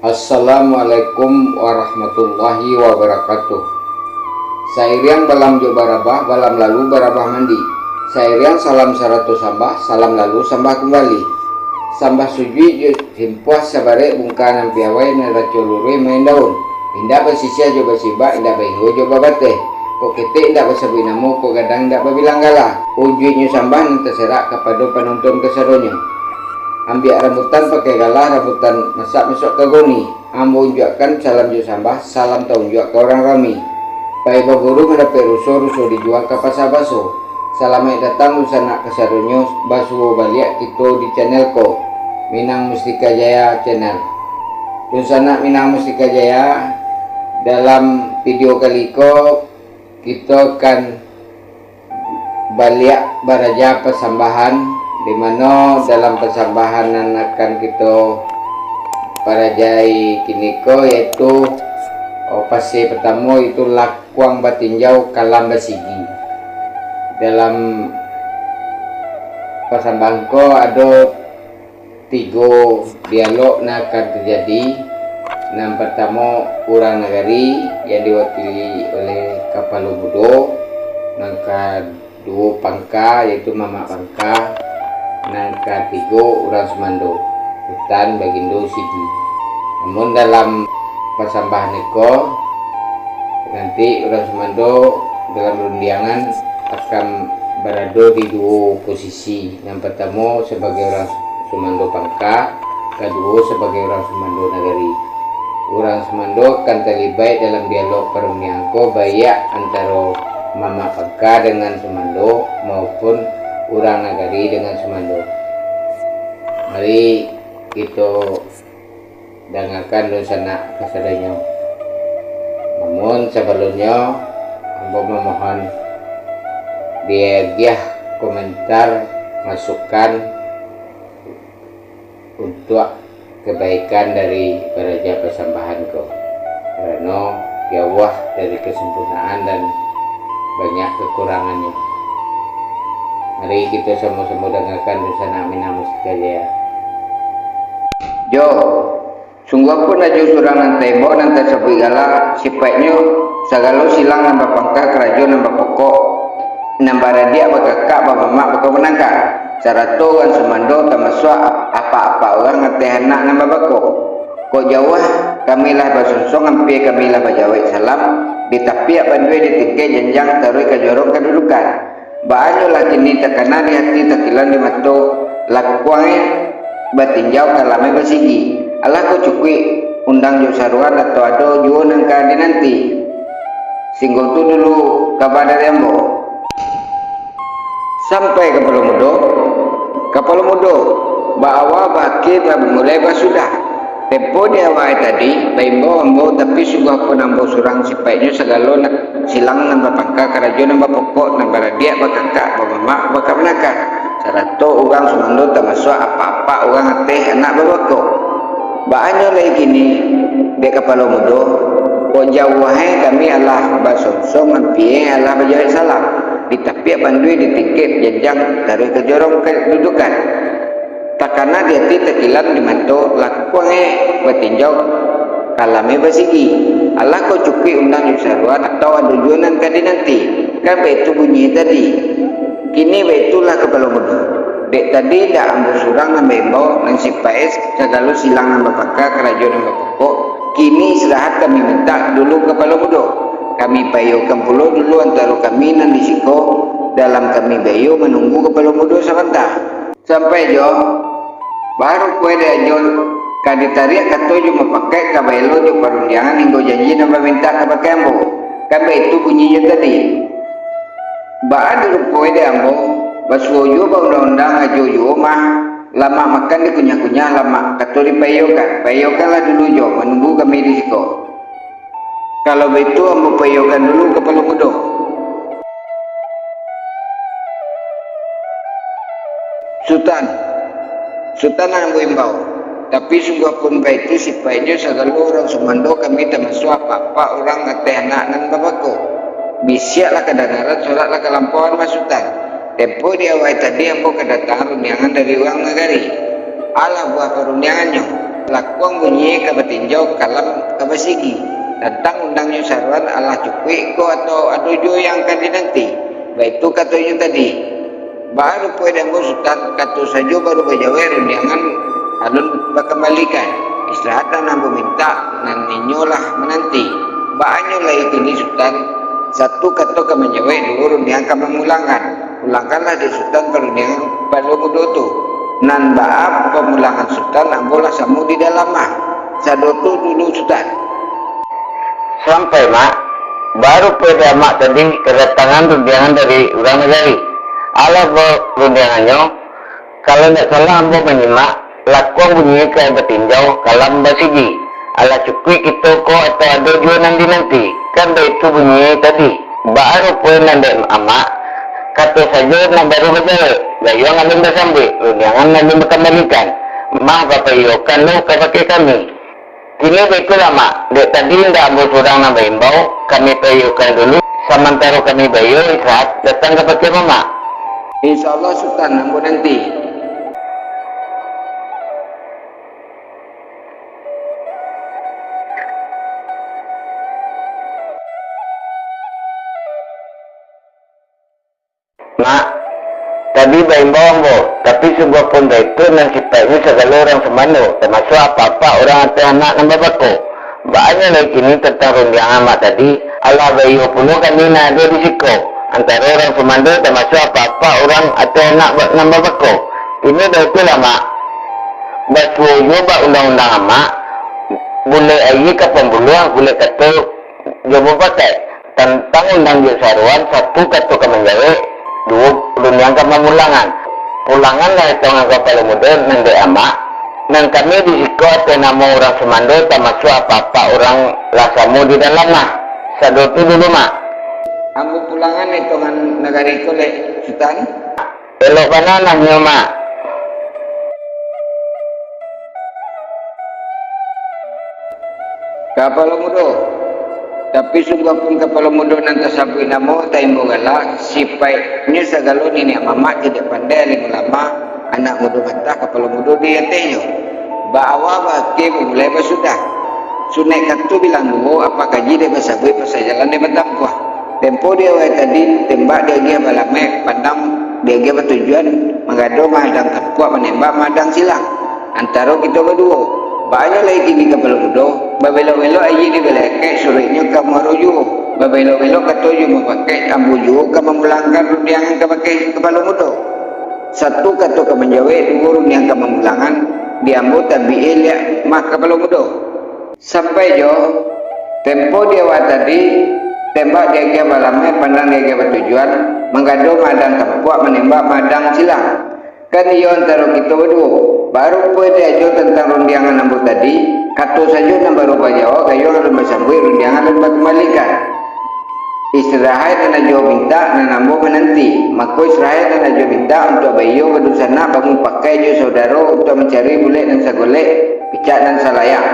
Assalamualaikum warahmatullahi wabarakatuh. Sairian balam jo barabah, balam lalu barabah mandi. Sairian salam saratus sambah, salam lalu sambah kembali. Sambah sujui jo himpuas sabare bungkanan piawai neraco lurui main daun. Indah basisia jo basiba, indah bahingo jo babate. Kok kete indah basabinamu, kok gadang indah babilang gala. Ujuinya sambah nanti serak kepada penonton keserunya. Ambil rambutan pakai galah, rambutan masak masuk ke goni. Ambo unjukkan salam jo sambah, salam tahun unjuk ke orang rami. Pai baguru mendapat rusuh dijual ke pasar baso. Selamat datang usana kesarunyo basu balik kita di channelku Minang Mustika Jaya channel. Usana Minang Mustika Jaya, dalam video kali ko kita akan balik baraja persambahan, di mana dalam persambahan akan kita parajai kini ko yaitu pasti pertama itu lakuang batinjau kalam basigi. Dalam persambahan ko ada 3 dialog yang akan terjadi. Yang pertama urang nagari yang diwakili oleh Kapalo Mudo, yang kedua Pangka yaitu Mama Pangka, yang ketiga urang Semando hutan Bagindo Sigi. Namun dalam persambahan itu nanti urang Semando dalam rundiangan akan berada di 2 posisi. Yang pertama sebagai orang Semando Pangka, kedua sebagai orang Semando Nagari. Orang Semando akan terlibat dalam dialog perunianko baik antara Mama Pangka dengan Semando maupun orang Nagari dengan Semando. Mari kita dengarkan dosana kesadanya. Namun sebelumnya Ambo memohon biar komentar masukan untuk kebaikan dari baraja persambahanku, karena jauh dari kesempurnaan dan banyak kekurangannya. Mari kita sama-sama dengarkan dosana Minang Mustika Jaya. Jo, sungguh pun aja surangan tebo nanti sapi gala sifatnya segala silang nambah pangka kerajaan nambah pokok nambah radia bakakak bapak bakal menangkap sarato kan Semando termasuk apa-apa orang ngerti anak nambah bako. Kok jauh kamilah basungsong hampir kamilah bajawai salam ditapiak bandui ditingkai jenjang taruh ke jorong kedudukan. Banyak lagi ni terkena di hati takilan di mato lakuangnya batinjau kalame basigi. Allah ko cukui undang jo saruan atau ada jo nangka di nanti. Singgung tu dulu kabar dari Ambo. Sampai Kapalo Mudo bawa baki mulai sudah tempo dia awal tadi baimbo Ambo tapi sungguh pun Ambo surang sifatnya segala silang nambah pangka kerajaan nambah pokok nambah radia bakakak bapak bakal menakar sarato orang Semando termasuk apa-apa orang ateh anak babako. Banyak lagi gini di Kapalo Mudo kok jauh kami Allah basonsong hampir Allah bajawai salam ditapiak bandui ditingkit jenjang dari kejorong kedudukan takana di hati tekilan di manto lakuannya batinjau kalame basigi. Allah kau cukup undang yusaruat atau ada jualan tadi nanti kan begitu bunyi tadi kini beitulah Kapalo Mudo dek tadi dah ambil surang nambah nang sipais segala silang nambah pangka kerajaan nambah pokok. Kini istirahat kami minta dulu Kapalo Mudo. Kami payukan pulau dulu antara kami nan di siko dalam kami bayu menunggu Kapalo Mudo sebentar. Sampai jo baru kue dia jo kaditaria kato jo memakai kabailo jo perundangan hingga janji nambah minta kapakai Ambo. Kan itu bunyinya tadi. Baru kue dia Ambo basujo ba undang-undang ajo jo mah lama makan di kunyah-kunyah lama kato di payokanlah dulu jo menunggu kami di siko. Kalau begitu Ambo payokan dulu Kapalo Mudo. Sultan Ambo imbau. Tapi sungguh pun baik itu sifatnya segala orang Semando kami termasuk apa-apa orang ngateh anak nan babako. Bisiaklah kedengaran suratlah kelampauan Mas Sultan. Tempo di awal tadi Ambo kedatangan runyangan dari orang Nagari. Allah buah perundangannya. lakuang bunyi ke betinjau kalam ke basigi tentang undangnya saruan Allah cukui ko atau adujo yang akan dinanti. Baik itu katanya tadi baru pwede mo sultan katu saja baru bajawe rundiangan alun bakambalikan istirahat dan minta nan ninyo lah menanti baanyo lagi kini sultan satu kata kemenjawe dulu rundiang kamemulangan ulangkanlah di sultan perundiangan pada mudoto nan baab pemulangan sultan ambolah samu di dalam mah sadoto dulu sultan sampai mak baru pada mak tadi kedatangan rundiangan dari orang negari ala rundiangannya kalau tidak salah ambo menyimak lakuang bunyi ke betinjau kalam basigi ala cukui kita ko atau ada juga nanti kan itu bunyi tadi baru pun nanti amak kata saja nak baru berjalan gayung alun bersambil rundiangan alun berkembalikan mah bapak yokan lo kepakai kami kini betul mak dek tadi tidak ambil surang nak berimbau kami payukan dulu sementara kami bayu istirahat datang kepakai mama insyaallah sultan ambo nanti mak tadi berimbau ambo tapi sebuah pun itu dan sifatnya segala orang semano termasuk apa-apa orang atau anak dan bapakku banyak lagi ini tentang rundiangan mak tadi Allah bayu puluh kami nak ada di siku antara orang semando termasuk apa-apa orang atau anak dan bapakku ini dah itulah mak bersetuju undang-undang mak boleh ayi ke pembuluhan boleh kata jawab pakai tentang undang jusaruan satu kata kemenjawe dua rundiang kememulangan pulangan lah itu ngagak paling muda nanti amak dan kami di siku atau nama orang semando termasuk apa-apa orang lasamu di dalam mah sadotu dulu mak ambu pulangan itu dengan negara itu le sultan elok banana nyo mak kapal mudo tapi sungguh pun kapal mudo nanti sabu namo taimbo galak sipaitnya segala ini mama tidak pandai lima lama anak mudo mata kapal mudo dia tenyo bawa baki mulai sudah sunai katu bilang dulu apa kaji dia bersabai pasal jalan dia bertampuah tempo dia tadi tembak dia balame pandam dia bertujuan mengado madang tempuah menembak madang silang antara kita berdua banyak lagi di kapal mudo babelo-belo aja di belakang surenya kamu aruju babelo-belo katoju memakai ambu juga memulangkan rundiangan kepakai kapal mudo satu kata kemenjawe dua rundiang kememulangan diambu tabiil ya mak kapal mudo sampai jo tempo dia tadi tembak dia malamnya pandang dia bertujuan menggado madang tempuak menembak madang silang kan iyo antara kita berdua baru pun dia jo tentang rundiangan ambu tadi kata saja nak baru bajawa kayu akan bersambui rundiangan dan kembalikan istirahat dan ajo minta dan ambo menanti maka istirahat dan ajo minta untuk bayo berdusana bangun pakai jo saudara untuk mencari bulet dan sagolek picak dan salayak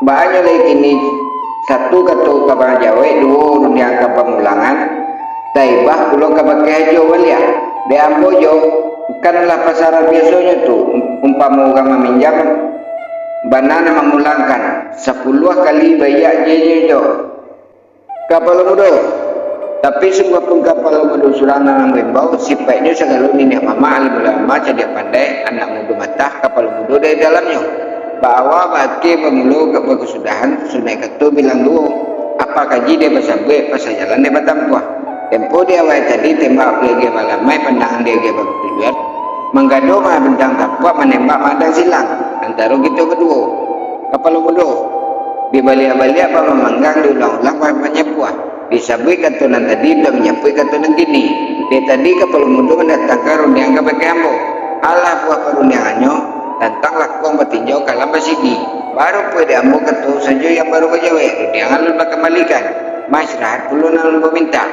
banyak lagi kini satu kata kabar jawa dua rundiang kepemulangan taibah pulau kapakai ajo walia de ambo jo kanlah pasaran biasanya tu umpama orang meminjam banana memulangkan 10 kali bayar je kapal mudo tapi sungguh pun kapal mudo surana membau sifatnya segala ini mama lama jadi pandai anak mudo mata kapal mudo dari dalamnya bawa baki pemulu ke kesudahan sunai katu bilang dulu apa kaji dia bersampai pasal jalan dia bertampuah tempo dia tadi tembak lagi malamai pandangan dia bertujuan menggado mah bentang tampuah menembak madang silang antara kita berdua kapal mudo di balik-balik apa memanggang diulang-ulang apa menyepuah disabui katunan tadi dan menyapui katunan kini dia tadi kapal mudo mendatangkan rundiang kepakai ambo Allah buah perundiangannya tentang lakukan bertinjau kalam basigi baru pun ambo katu saja yang baru berjawa rundiangan lupa kembalikan masyarakat puluh lalu meminta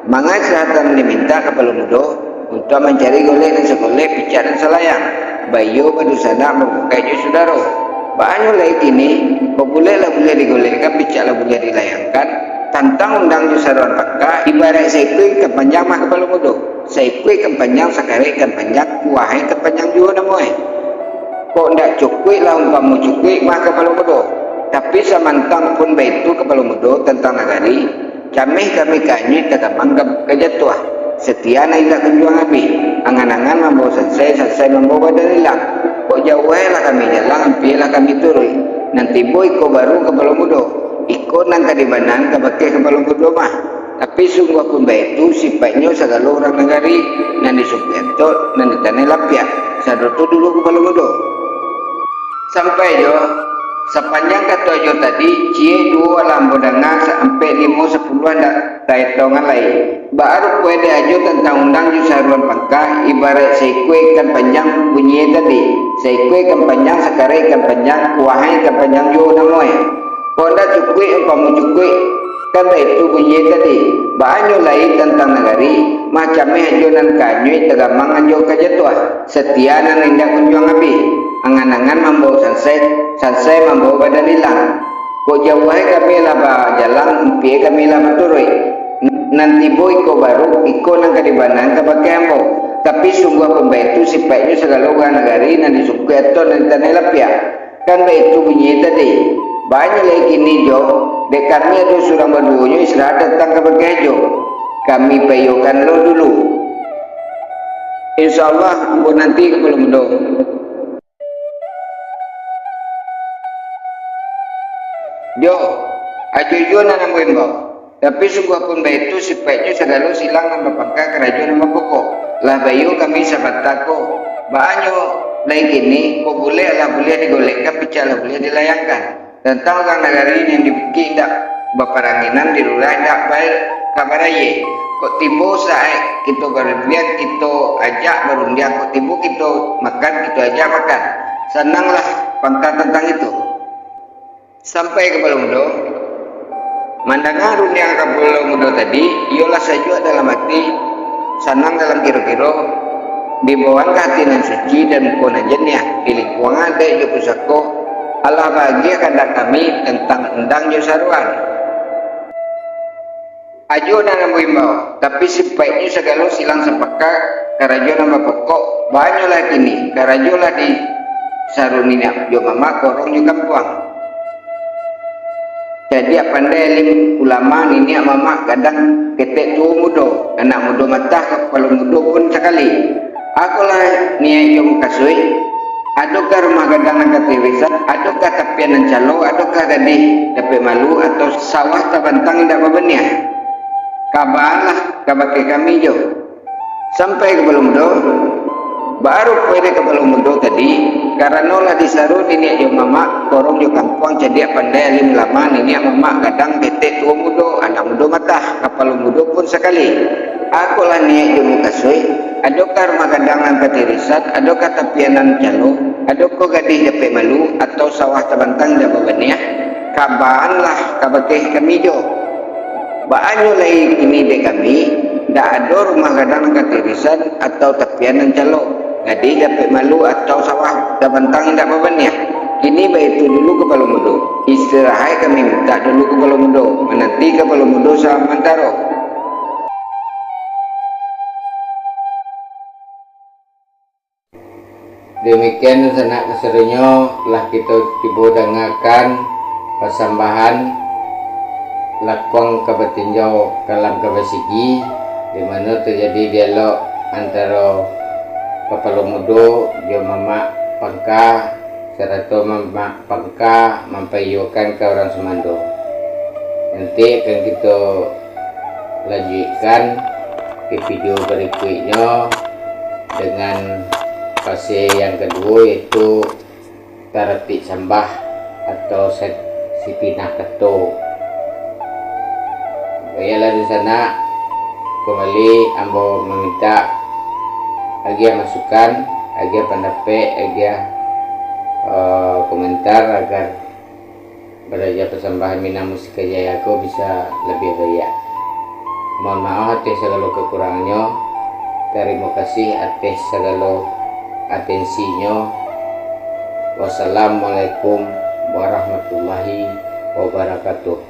mangat seratan diminta kapal mudo untuk mencari golek dan segolek picak dan selayang bayo berdusana membukanya saudara banyak lagi ini boleh digolekkan picak lah boleh dilayangkan tantang undang jusaruan pakka ibarat seikui kepanjang mah kapal mudo seikui kepanjang sekali kepanjang kuahai kepanjang juga namanya kok ndak cukup lah umpamu cukup mah kepala mudo. Tapi samantang pun baitu kepala mudo tentang nagari kami kanyi tagamang kejatuah setia na ila kunjuang abi angan-angan mambawa selesai membawa badan hilang kok jauh lah kami jalan ampilah kami turui nanti boy ko baru kepala mudo iko nang kadibanan kabake kepala mudo mah tapi sungguh pun baitu sifatnya segala orang nagari nan disupianto nan ditane lapia sadoto dulu kepala mudo sampai jo sepanjang kata jo tadi cie dua lambo danga sampai 5-10 ada taitongan lain baru kue ajo tentang undang ju saruan pangka ibarat seikue ikan panjang bunyi tadi seikue ikan panjang sekare ikan panjang kuahai ikan panjang jo namoy ponda cukui umpamu cukui kan itu bunyi tadi banyak lain tentang negari macamnya ajo nan kanyui tegamang ajo kajatua setia nan indah kunjuang api angan-angan membawa sansai membawa badan hilang kok jauh kami lah jalan empie kami lah turui nanti boy ko baru iko nang kadibanan kabake ambo tapi sungguh pembaitu sifatnya segala orang negari nan disukai atau nan tanah lapia kan itu bunyi tadi banyak lagi kini jo dek kami ada surang berduanya istirahat datang kabake jo kami payukan lo dulu insyaallah ambo nanti belum do. Jo, ajo jo na nambuin bau. Tapi sungguh pun itu sifatnya segala silang nama pangka kerajaan nama pokok. Lah bayu kami sahabat tako. Banyak lagi ini, kok boleh lah boleh digolekkan, bicara boleh dilayangkan. Tentang orang negara ini yang dibikin tak baparanginan di luar tak baik kabar aye. Kok timbul saat kita berbiak kita ajak berundian, kok timbul kita makan kita ajak makan. Senanglah pangka tentang itu. Sampai ke Mudo mandangan dunia ke Mudo tadi ialah saja dalam hati senang dalam kira-kira dibawaan ke hati nan suci dan kona jenya di lingkungan de jo pusako Allah bahagia kandak kami tentang endang jo saruan ajo nan membawa tapi sifatnya segala silang sepakat karajo nama pokok banyak lagi ni karajo lah di saruninya jo mama korong jo kampuang. Jadi pandai lim ulama ini mama kadang ketek tu mudo anak mudo mata kalau mudo pun sekali aku lah niat yang kasui adukah rumah gadang nak ketiwisan adukah tapian calo adukah gadih dapat malu atau sawah tabantang tidak bebennya kabalah kabake kami jo sampai ke belum do baru pede ke belum mudo tadi karena lah disaru ini jo mama korong jo kampung jadi pandai lim lama ini mama kadang bete tua mudo anak mudo mata kapal mudo pun sekali aku lah niat jo mukasui adukah rumah kadang angkat irisan adukah tapianan calo adukah gadih dapat malu atau sawah tabantang dapat benih kabaan lah kabake kami jo banyak lagi ini de kami ndak ada rumah kadang angkat irisan atau tapianan calo gadih dapat malu atau sawah tabantang tidak bebenah kini baitu dulu ke Mudo istirahat kami minta dulu ke Mudo menanti ke Mudo sama Mantaro demikian sanak keserunya telah kita tiba dengarkan persambahan lakuang kabatinjau kalam kabasigi di mana terjadi dialog antara Kepala Mudo jo mama pangka serta mama pangka mempayukan ke orang Semando. Nanti akan kita lanjutkan ke video berikutnya dengan fase yang kedua yaitu taratik sambah atau sipinah keto. Baiklah di sana kembali ambo meminta agia masukan, agia pendapat, agia komentar agar beraja persembahan Mina Musika Jaya aku bisa lebih baik. Mohon maaf atas segala kekurangannya. Terima kasih atas segala atensinya. Wassalamualaikum warahmatullahi wabarakatuh.